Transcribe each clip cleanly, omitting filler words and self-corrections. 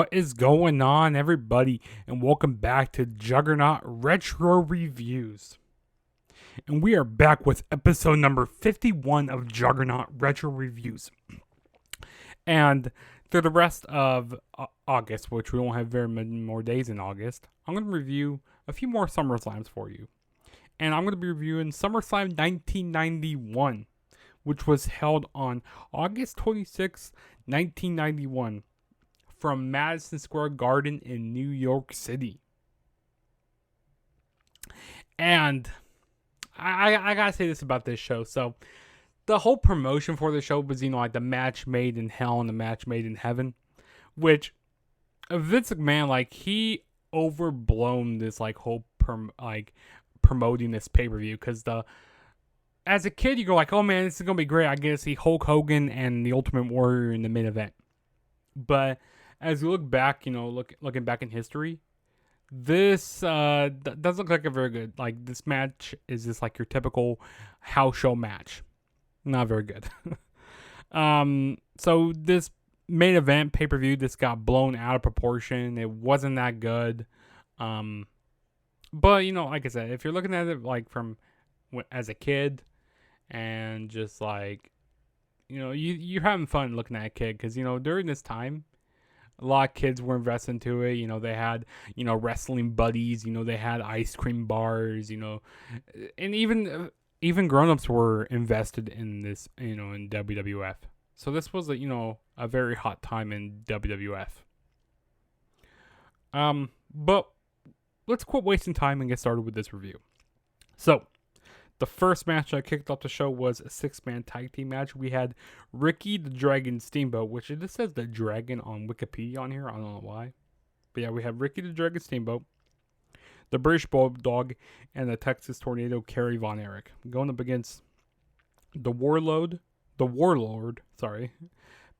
What is going on, everybody, and welcome back to Juggernaut Retro Reviews. And we are back with episode number 51 of Juggernaut Retro Reviews. And through the rest of August, which we won't have very many more days in August, I'm going to review a few more SummerSlams for you. And I'm going to be reviewing SummerSlam 1991, which was held on August 26, 1991. From Madison Square Garden in New York City. And I gotta say this about this show. So, the whole promotion for the show was, like the match made in hell and the match made in heaven. Which, Vince McMahon, he overblown this, whole, promoting this pay-per-view. Because as a kid, you go oh man, this is gonna be great. I get to see Hulk Hogan and the Ultimate Warrior in the main event. But as you look back, looking back in history, this does look like a very good, this match is just your typical house show match. Not very good. So this main event pay-per-view, this got blown out of proportion. It wasn't that good. But, like I said, if you're looking at it, from as a kid and just, you're having fun looking at a kid because, during this time, a lot of kids were invested into it. They had, wrestling buddies. They had ice cream bars, and even grown-ups were invested in this, in WWF. So this was, a very hot time in WWF. But let's quit wasting time and get started with this review. So, the first match that kicked off the show was a 6-man tag team match. We had Ricky the Dragon Steamboat, which it just says the Dragon on Wikipedia on here. I don't know why. But yeah, we have Ricky the Dragon Steamboat, the British Bulldog, and the Texas Tornado Kerry Von Erich. Going up against the Warlord,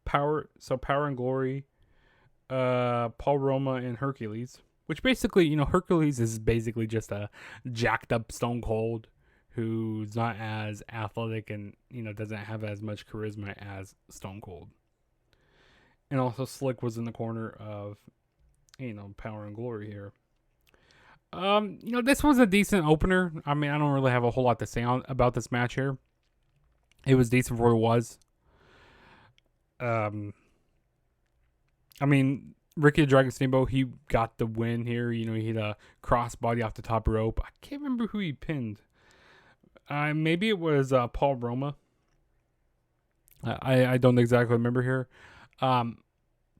Power and Glory, Paul Roma, and Hercules. Which basically, Hercules is basically just a jacked up Stone Cold who's not as athletic and, doesn't have as much charisma as Stone Cold. And also Slick was in the corner of, Power and Glory here. This was a decent opener. I mean, I don't really have a whole lot to say about this match here. It was decent for what it was. Ricky the Dragon Steamboat, he got the win here. He hit a crossbody off the top rope. I can't remember who he pinned. Maybe it was Paul Roma. I don't exactly remember here. But,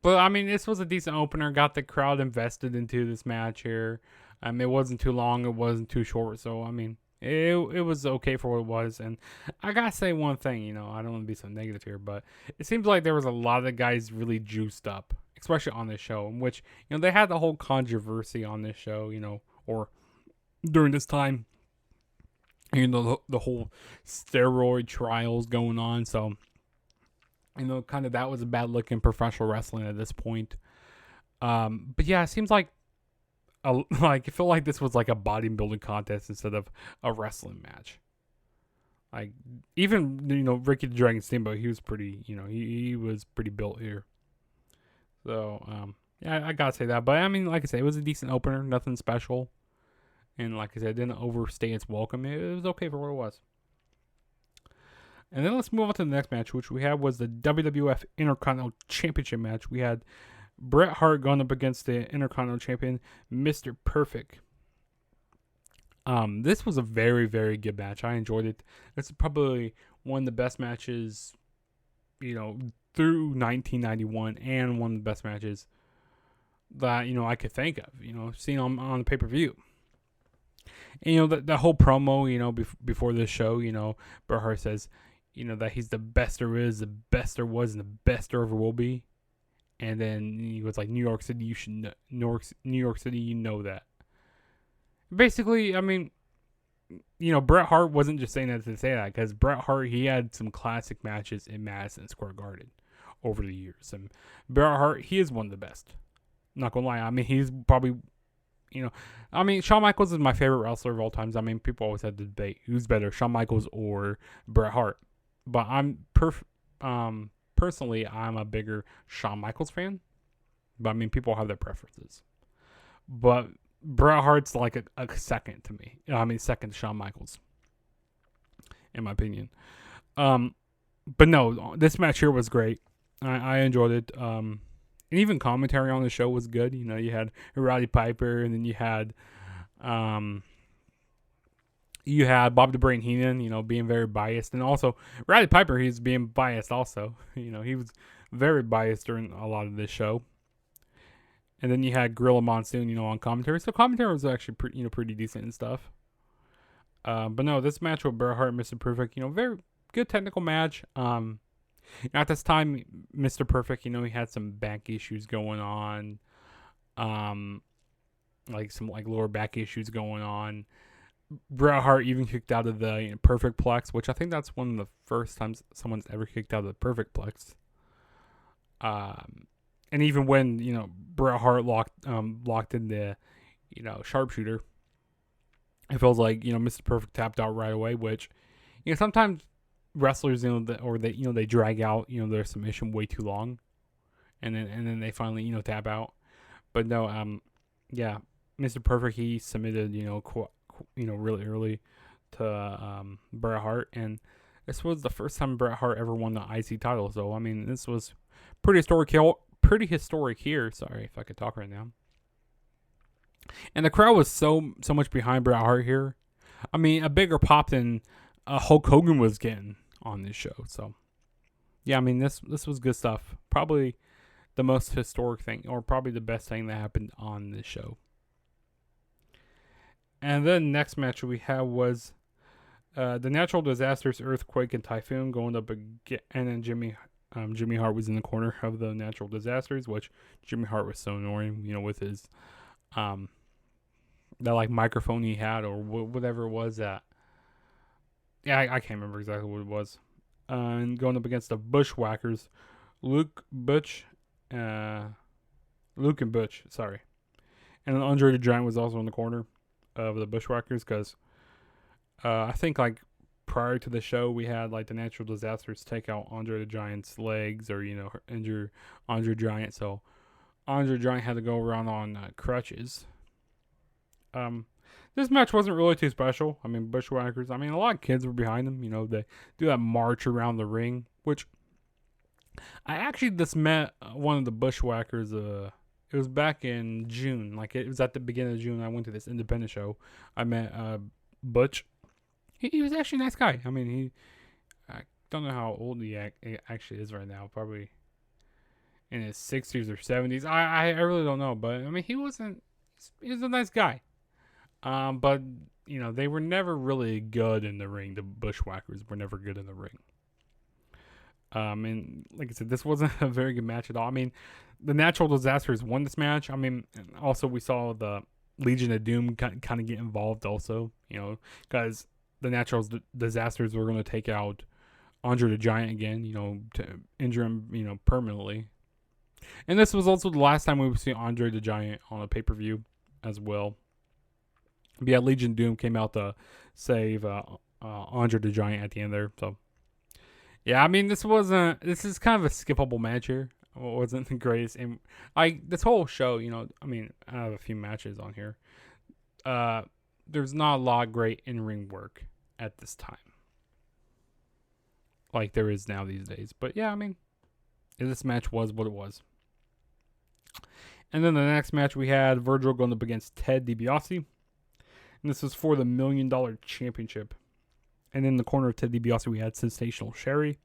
this was a decent opener. Got the crowd invested into this match here. It wasn't too long. It wasn't too short. So, it was okay for what it was. And I got to say one thing, I don't want to be so negative here, but it seems like there was a lot of the guys really juiced up, especially on this show, in which, they had the whole controversy on this show, or during this time. The whole steroid trials going on. So, kind of that was a bad look in professional wrestling at this point. But yeah, it seems like it felt like this was like a bodybuilding contest instead of a wrestling match. Even, Ricky the Dragon Steamboat, he was pretty, he was pretty built here. So, yeah, I gotta say that. But, like I said, it was a decent opener. Nothing special. And like I said, it didn't overstay its welcome. It was okay for what it was. And then let's move on to the next match, which we had was the WWF Intercontinental Championship match. We had Bret Hart going up against the Intercontinental Champion, Mr. Perfect. This was a very, very good match. I enjoyed it. It's probably one of the best matches, through 1991, and one of the best matches that, I could think of, seen on the pay-per-view. And, the whole promo, before this show, Bret Hart says, that he's the best there is, the best there was, and the best there ever will be. And then he was like, New York City, you should know, New York City, you know that. Basically, Bret Hart wasn't just saying that to say that, because Bret Hart, he had some classic matches in Madison Square Garden over the years. And Bret Hart, he is one of the best. Not gonna lie, he's probably... Shawn Michaels is my favorite wrestler of all times. People always have the debate who's better, Shawn Michaels or Bret Hart. But personally, I'm a bigger Shawn Michaels fan. But I mean, people have their preferences. But Bret Hart's like a second to me. I mean, second to Shawn Michaels, in my opinion. But no, this match here was great. I enjoyed it. And even commentary on the show was good. You know, you had Roddy Piper, and then you had Bob the Brain Heenan, you know, being very biased. And also, Roddy Piper, he's being biased also. You know, he was very biased during a lot of this show. And then you had Gorilla Monsoon, you know, on commentary. So commentary was actually pretty decent and stuff. But no, this match with Bret Hart and Mr. Perfect, you know, very good technical match. At this time, Mr. Perfect, you know, he had some back issues going on. Like some lower back issues going on. Bret Hart even kicked out of the Perfect Plex, which I think that's one of the first times someone's ever kicked out of the Perfect Plex. And even when, you know, Bret Hart locked in the, you know, sharpshooter, it feels like, you know, Mr. Perfect tapped out right away, which, you know, sometimes wrestlers, you know, they drag out, you know, their submission way too long, and then they finally, you know, tap out. But no, yeah, Mr. Perfect, he submitted, you know, really early to Bret Hart, and this was the first time Bret Hart ever won the IC title. So I mean, this was pretty historic here. Sorry if I could talk right now. And the crowd was so much behind Bret Hart here. I mean, a bigger pop than Hulk Hogan was getting on this show. So yeah, I mean, this was good stuff. Probably the most historic thing, or probably the best thing that happened on this show. And then next match we had was the Natural Disasters, Earthquake, and Typhoon going up again, and then Jimmy Hart was in the corner of the Natural Disasters, which Jimmy Hart was so annoying, you know, with his that like microphone he had, or whatever it was that. Yeah, I can't remember exactly what it was. And going up against the Bushwhackers, Luke and Butch, sorry. And then Andre the Giant was also in the corner of the Bushwhackers, because I think like prior to the show we had like the Natural Disasters take out Andre the Giant's legs, or, you know, injure Andre the Giant, so Andre the Giant had to go around on crutches. This match wasn't really too special. I mean, Bushwhackers, I mean, a lot of kids were behind them. You know, they do that march around the ring, which I actually just met one of the Bushwhackers. It was back in June. Like, it was at the beginning of June. I went to this independent show. I met Butch. He was actually a nice guy. I mean, I don't know how old he actually is right now. Probably in his 60s or 70s. I really don't know. But, I mean, he was a nice guy. But, you know, they were never really good in the ring. The Bushwhackers were never good in the ring. And like I said, this wasn't a very good match at all. I mean, the Natural Disasters won this match. I mean, also we saw the Legion of Doom kind of get involved also, you know, because the Natural Disasters were going to take out Andre the Giant again, you know, to injure him, you know, permanently. And this was also the last time we would see Andre the Giant on a pay-per-view as well. But yeah, Legion of Doom came out to save Andre the Giant at the end there. So yeah, I mean, this is kind of a skippable match here. It wasn't the greatest. And this whole show, you know, I mean, I have a few matches on here. There's not a lot of great in-ring work at this time, like there is now these days. But yeah, I mean, this match was what it was. And then the next match we had Virgil going up against Ted DiBiase. And this was for the $1 Million Championship. And in the corner of Ted DiBiase, we had Sensational Sherry.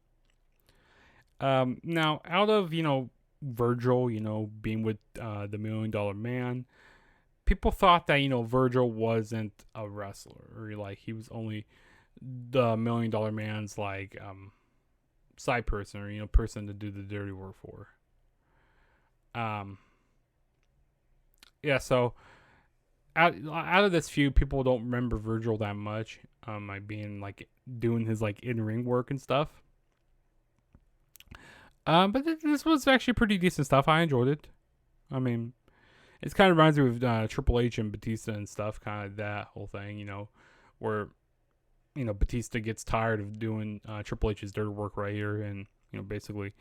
Now, out of, you know, Virgil, you know, being with the $1 Million Man, people thought that, you know, Virgil wasn't a wrestler, or like he was only the $1 Million Man's like side person, or, you know, person to do the dirty work for. Yeah, so out of this feud, people don't remember Virgil that much. Like being like doing his like in-ring work and stuff. But this was actually pretty decent stuff. I enjoyed it. I mean, it kind of reminds me of Triple H and Batista and stuff, kind of that whole thing, you know, where, you know, Batista gets tired of doing Triple H's dirty work right here, and, you know, basically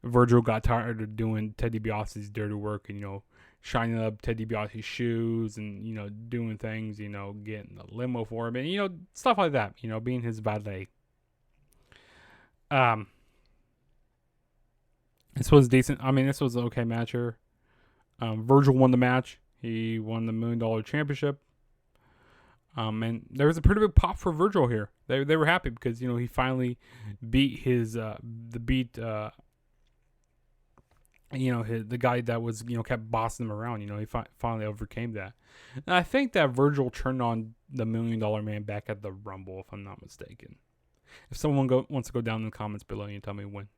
Virgil got tired of doing Ted DiBiase's dirty work and, shining up Ted DiBiase's shoes and, doing things, getting a limo for him and, stuff like that, being his valet. This was decent. I mean, this was an okay match here. Virgil won the match. He won the $1 Million Championship. And there was a pretty big pop for Virgil here. They were happy because, he finally beat his, the guy that was, kept bossing him around. He finally overcame that. And I think that Virgil turned on the $1 Million Man back at the Rumble, if I'm not mistaken. If someone wants to go down in the comments below and tell me when.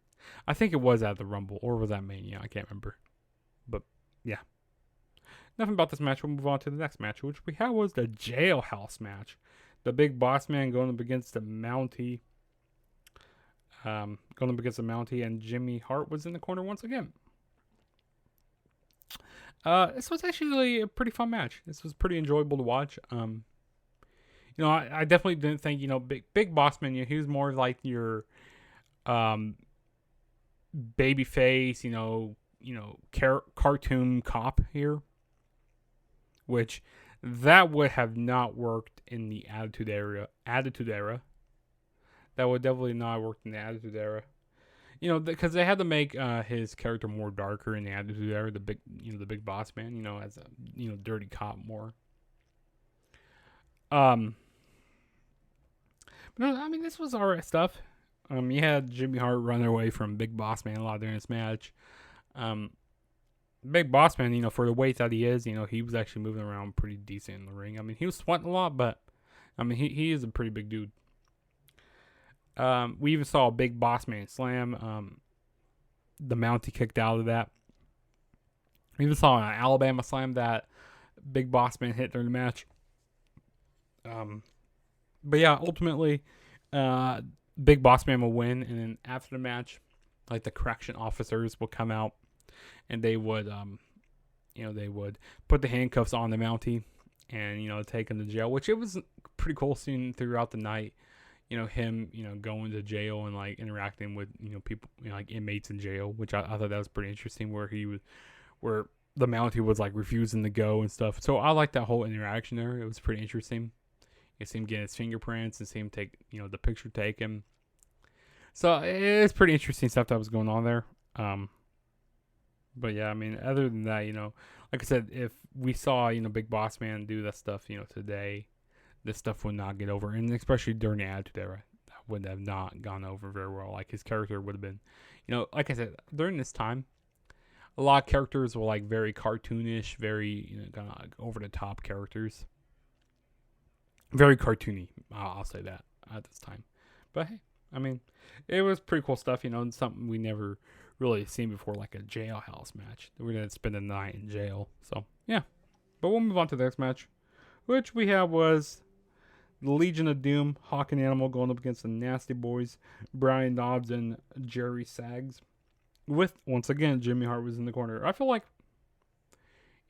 I think it was at the Rumble, or was that Mania? I can't remember. But, yeah. Nothing about this match. We'll move on to the next match, which we had was the Jailhouse match. The Big Boss Man going up against the Mountie. And Jimmy Hart was in the corner once again. This was actually a pretty fun match. This was pretty enjoyable to watch. I definitely didn't think, Big Boss Man, he was more like your baby face, cartoon cop here. Which that would have not worked in the Attitude Era. That would definitely not have worked in the Attitude Era. Because they had to make his character more darker in the Attitude Era. The big boss man, as a dirty cop more. But no, I mean, this was alright stuff. You had Jimmy Hart run away from Big Boss Man a lot during this match. Big Boss Man, for the weight that he is, he was actually moving around pretty decent in the ring. I mean, he was sweating a lot, but he is a pretty big dude. We even saw a Big Boss Man slam. The Mountie kicked out of that. We even saw an Alabama slam that Big Boss Man hit during the match. But yeah, ultimately, Big Boss Man will win, and then after the match, like the correction officers will come out, and they would, they would put the handcuffs on the Mountie, and take him to jail. Which it was pretty cool seeing throughout the night, him, going to jail and like interacting with people, like inmates in jail. Which I thought that was pretty interesting, where the Mountie was like refusing to go and stuff. So I like that whole interaction there. It was pretty interesting. You see him getting his fingerprints and see him take, the picture taken. So it's pretty interesting stuff that was going on there. But yeah, I mean, other than that, like I said, if we saw, Big Boss Man do that stuff, today, this stuff would not get over. And especially during the Attitude Era, that would have not gone over very well. Like his character would have been, like I said, during this time, a lot of characters were like very cartoonish, very, kind of like over the top characters. Very cartoony, I'll say that at this time. But hey, I mean, it was pretty cool stuff, something we never really seen before, like a jailhouse match. We're going to spend the night in jail. So, yeah. But we'll move on to the next match, which we have was the Legion of Doom, Hawk and Animal going up against the Nasty Boys, Brian Knobbs and Jerry Sags. With, once again, Jimmy Hart was in the corner. I feel like,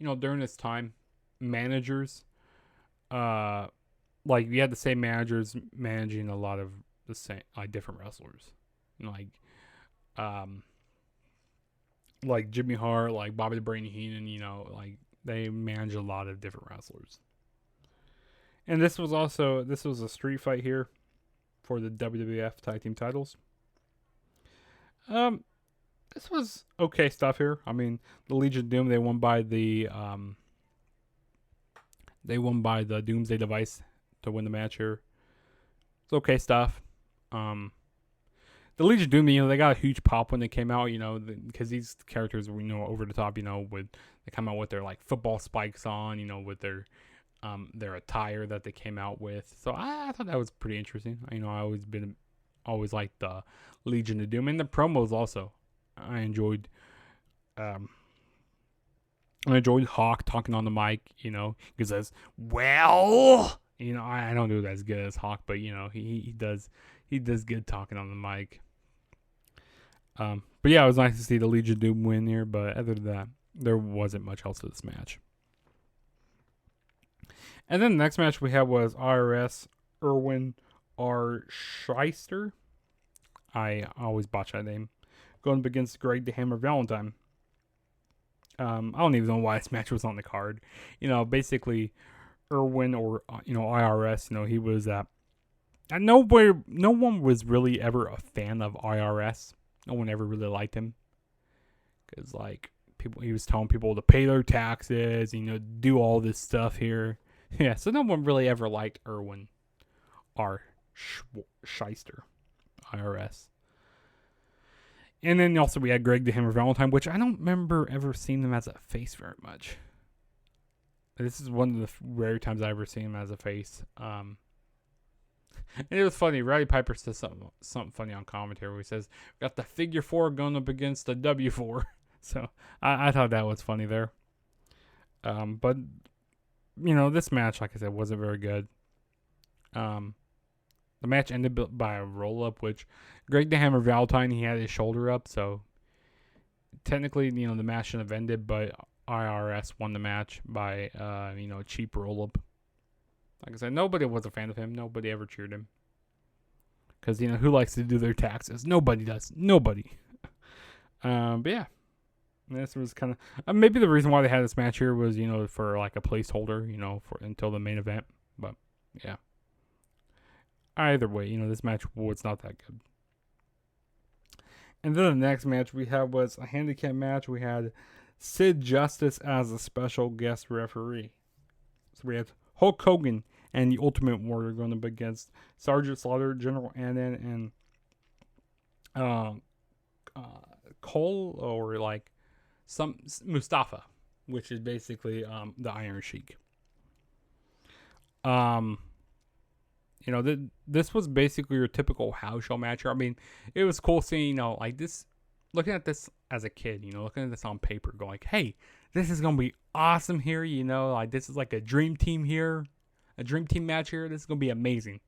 during this time, managers, like you had the same managers managing a lot of the same, like different wrestlers, like Jimmy Hart, like Bobby the Brain Heenan, like they manage a lot of different wrestlers. And this was a street fight here for the WWF Tag Team titles. This was okay stuff here. I mean, the Legion of Doom, they won by the Doomsday Device to win the match here. It's okay stuff. The Legion of Doom, they got a huge pop when they came out, because these characters were, over the top, they come out with their like football spikes on, with their attire that they came out with. So I thought that was pretty interesting. I always liked the Legion of Doom, and the promos also. I enjoyed Hawk talking on the mic, he says, well, I don't do that as good as Hawk, but he does good talking on the mic. But yeah, it was nice to see the Legion of Doom win here, but other than that, there wasn't much else to this match. And then the next match we had was IRS Erwin R. Shyster. I always botch that name. going up against Greg the Hammer Valentine. I don't even know why this match was on the card. Basically, Irwin or IRS. He was and no one was really ever a fan of IRS. No one ever really liked him because he was telling people to pay their taxes, do all this stuff here. Yeah, so no one really ever liked Irwin R. Shyster, IRS. And then also we had Greg the Hammer Valentine, which I don't remember ever seeing him as a face very much. This is one of the rare times I ever seen him as a face. And it was funny. Roddy Piper says something funny on commentary where he says, "We got the figure 4 going up against the W4." So I thought that was funny there. But this match, like I said, wasn't very good. The match ended by a roll up, which Greg the Hammer Valentine, he had his shoulder up, so technically, the match shouldn't have ended, but IRS won the match by a cheap roll up. Like I said, nobody was a fan of him. Nobody ever cheered him. Because, who likes to do their taxes? Nobody does. Nobody. But yeah. This was kind of... maybe the reason why they had this match here was, for like a placeholder, for until the main event. But, yeah. Either way, this match was not that good. And then the next match we had was a handicap match. We had Sid Justice as a special guest referee. So we had Hulk Hogan and the Ultimate Warrior going up against Sergeant Slaughter, General Adnan, and Cole, or some Mustafa, which is basically the Iron Sheik. This was basically your typical house show match. I mean, it was cool seeing, this, looking at this as a kid, looking at this on paper, going hey, this is going to be awesome here, this is like a dream team here, a dream team match here. This is going to be amazing.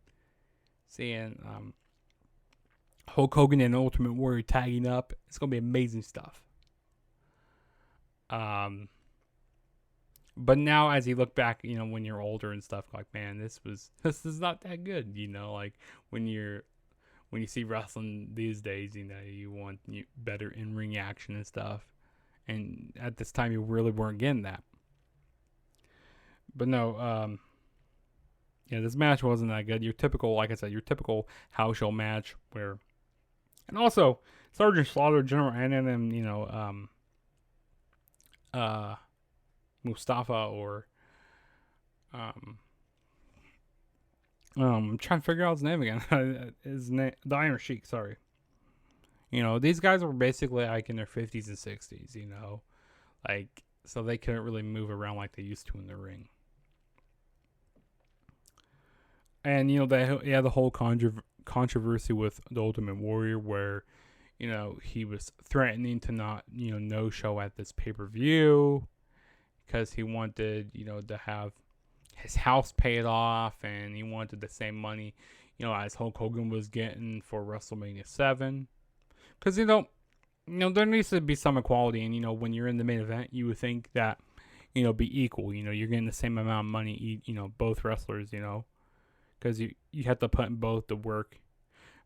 Seeing Hulk Hogan and Ultimate Warrior tagging up, it's going to be amazing stuff. But now as you look back, when you're older and stuff, man, this is not that good, when you see wrestling these days, you want better in-ring action and stuff. And at this time, you really weren't getting that. But no, this match wasn't that good. Your typical, like I said, your typical house show match where, and also Sergeant Slaughter, General Adnan, and Mustafa, or I'm trying to figure out his name again. His name, the Iron Sheik. Sorry. These guys were basically in their 50s and 60s. So they couldn't really move around like they used to in the ring. And they had the whole controversy with the Ultimate Warrior, where he was threatening to not no show at this pay-per-view. Because he wanted, to have his house paid off, and he wanted the same money, as Hulk Hogan was getting for WrestleMania 7. Because, there needs to be some equality, and, when you're in the main event, you would think that, be equal. You're getting the same amount of money, both wrestlers, because you have to put in both the work.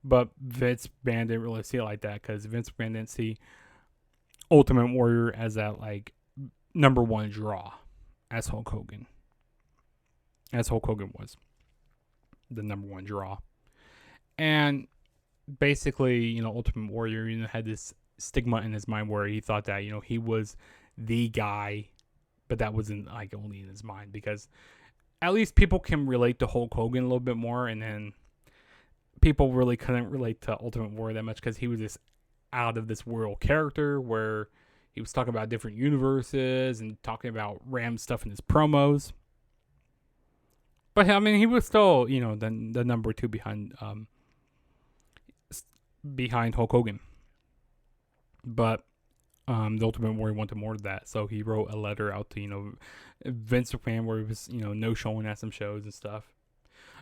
But Vince McMahon didn't really see it like that, because Vince McMahon didn't see Ultimate Warrior as that, number one draw as Hulk Hogan. As Hulk Hogan was the number one draw. And basically, Ultimate Warrior, had this stigma in his mind where he thought that, he was the guy, but that wasn't only in his mind, because at least people can relate to Hulk Hogan a little bit more, and then people really couldn't relate to Ultimate Warrior that much because he was this out of this world character where he was talking about different universes and talking about Ram stuff in his promos. But, he was still, the number 2 behind Hulk Hogan. But the Ultimate Warrior wanted more of that. So he wrote a letter out to, Vince McMahon, where he was, no showing at some shows and stuff.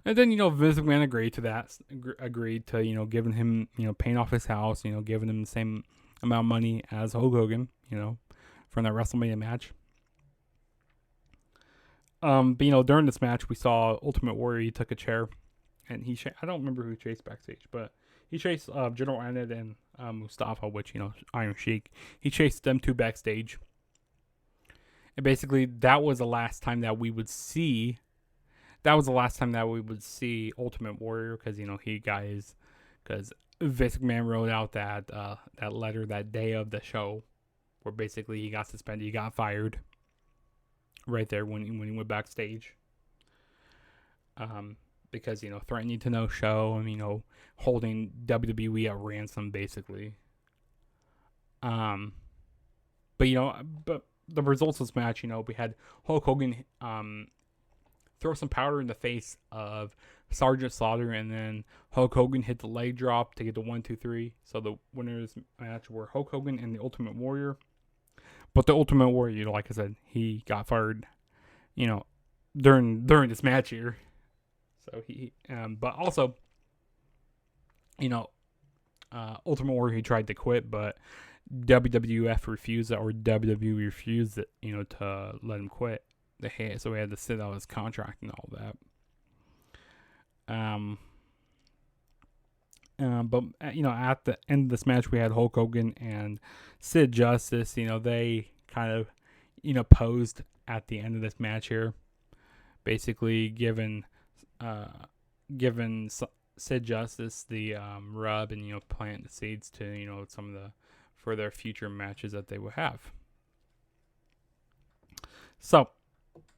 And then, Vince McMahon agreed to that. Agreed to, giving him, paying off his house, giving him the same amount of money as Hulk Hogan, from that WrestleMania match. But, during this match, we saw Ultimate Warrior, he took a chair, and I don't remember who chased backstage, but he chased General Adnan and Mustafa, which, Iron Sheik. He chased them two backstage. And basically, that was the last time that we would see. Ultimate Warrior, because because Vince McMahon wrote out that letter that day of the show, where basically he got suspended, he got fired, right there when he went backstage. Because threatening to no show and holding WWE at ransom, basically. But the results of this match, we had Hulk Hogan throw some powder in the face of Sergeant Slaughter, and then Hulk Hogan hit the leg drop to get the 1-2-3. So the winners match were Hulk Hogan and the Ultimate Warrior. But the Ultimate Warrior, like I said, he got fired, during this match here. So he, but also, Ultimate Warrior, he tried to quit, but WWF refused it, or WWE refused it, to let him quit. So he had to sit out his contract and all that. But at the end of this match, we had Hulk Hogan and Sid Justice. They kind of, posed at the end of this match here, basically giving Sid Justice the rub and planting the seeds to some of the for their future matches that they will have. So,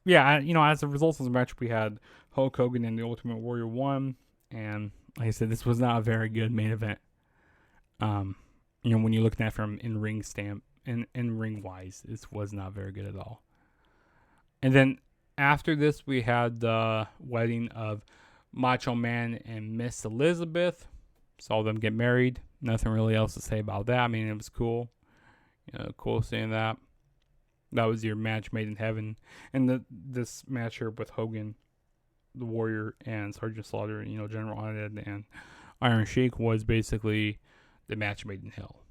yeah, as a result of the match, we had Hulk Hogan and the Ultimate Warrior won, and like I said, this was not a very good main event. When you're looking at it from in ring wise, this was not very good at all. And then after this, we had the wedding of Macho Man and Miss Elizabeth. Saw them get married. Nothing really else to say about that. I mean, it was cool. Cool seeing that. That was your match made in heaven. And this match here with Hogan, the Warrior, and Sergeant Slaughter, General Adnan and Iron Sheik was basically the match made in hell.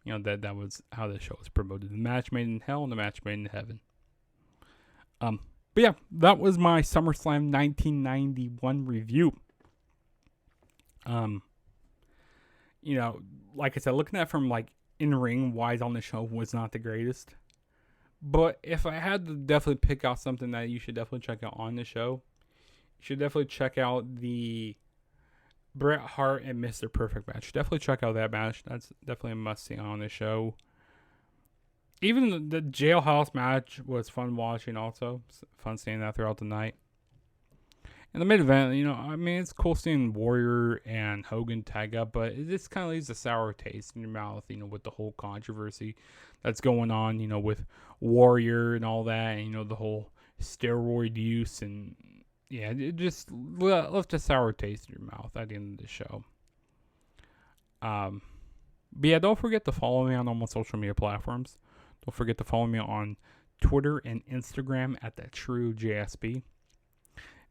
That was how the show was promoted. The match made in hell and the match made in heaven. But yeah, that was my SummerSlam 1991 review. Like I said, looking at it from in-ring wise on the show was not the greatest. But if I had to definitely pick out something that you should definitely check out on the show, you should definitely check out the Bret Hart and Mr. Perfect match. Definitely check out that match. That's definitely a must-see on the show. Even the Jailhouse match was fun watching also. Fun seeing that throughout the night. And the main event, it's cool seeing Warrior and Hogan tag up, but it just kind of leaves a sour taste in your mouth, with the whole controversy that's going on, with Warrior and all that, and, the whole steroid use, and, yeah, it just left a sour taste in your mouth at the end of the show. But yeah, don't forget to follow me on all my social media platforms. Don't forget to follow me on Twitter and Instagram at TheTrueJSB.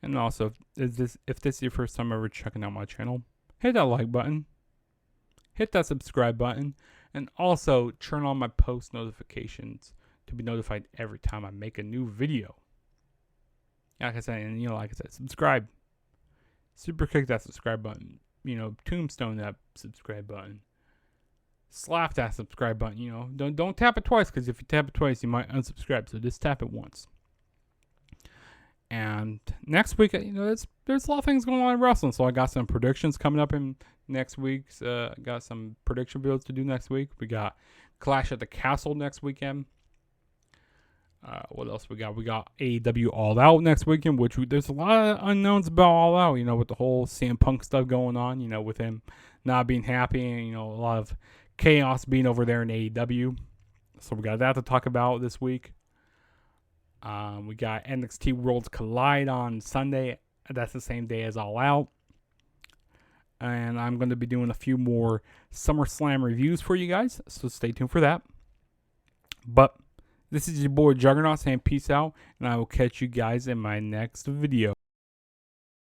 And also, if this is your first time ever checking out my channel, hit that like button, hit that subscribe button, and also turn on my post notifications to be notified every time I make a new video. Like I said, subscribe. Super kick that subscribe button. Tombstone that subscribe button. Slap that subscribe button. Don't tap it twice, because if you tap it twice, you might unsubscribe. So just tap it once. And next week, there's a lot of things going on in wrestling. So I got some predictions coming up in next week's. Got some prediction videos to do next week. We got Clash at the Castle next weekend. What else we got? We got AEW All Out next weekend, which there's a lot of unknowns about All Out. With the whole CM Punk stuff going on. With him not being happy, and a lot of chaos being over there in AEW. So we got that to talk about this week. We got NXT Worlds Collide on Sunday. That's the same day as All Out. And I'm going to be doing a few more SummerSlam reviews for you guys, so stay tuned for that. But this is your boy Juggernaut saying peace out, and I will catch you guys in my next video.